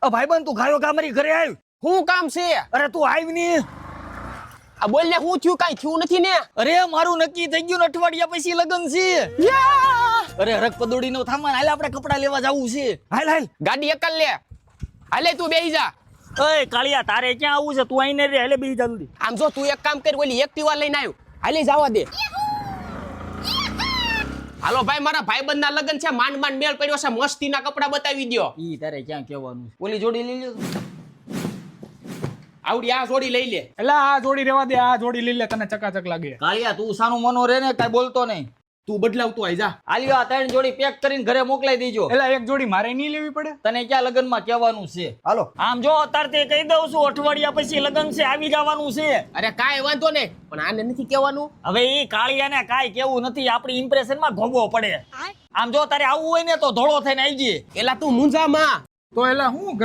ભાઈબંધ તું ગાયો મારી ઘરે આવ. શું કામ છે? અરે તું આવ ને. આ બોલ ને હું થયું? કાઈ થયું નથી ને? અરે મારું નક્કી થઈ ગયું ને, અઠવાડિયા પછી લગન છે. અરે હરક પદોડી નો થામાન, હાલ આપણે કપડા લેવા જવું છે. હાલ હાલ ગાડી એકલ લે. હાલે તું બેહી જા. ઓય કાળિયા, તારે ક્યાં આવું છે? તું આઈને રે, હાલે બેહી જલ્દી. આમ જો તું એક કામ કર, ઓલી એક્ટિવા લઈને આવ્યો. હાલે જવા દે. હાલો ભાઈ, મારા ભાઈબંધના લગન છે, માંડ માંડ મેળ પડ્યો છે, મસ્તીના કપડા બતાવી દ્યો. ઈ તારે ક્યાં કહેવાનું છે? ઓલી જોડી લઈ લે. આવડી આ જોડી લઈ લે. એટલે આ જોડી રેવા દે, આ જોડી લઈ લે, તને ચકાચક લાગે. કાળિયા તું સાનું મનો રે ને, કાઈ બોલતો નહીં. તું બદલાવતો આઈ જા. આલ્યો આ 3 જોડી પેક કરીને ઘરે મોકલાઈ દેજો. એટલે એક જોડી મારે નહીં લેવી પડે? તને ક્યાં લગનમાં કહેવાનું છે? હાલો આમ જો અત્યારે તે કહી દઉં છું, અઠવાડિયા પછી લગન છે, આવી જવાનું છે. અરે કાંઈ વાંધો નહીં, પણ આને નથી કહેવાનું. હવે ઈ કાળિયાને કાઈ કેવું નથી, આપણી ઇમ્પ્રેશનમાં ભોગવો પડે. આમ જો તારે આવવું હોય ને તો ધોળો થઈને આવજે. એલા તું મુંજામાં. તો એટલે હું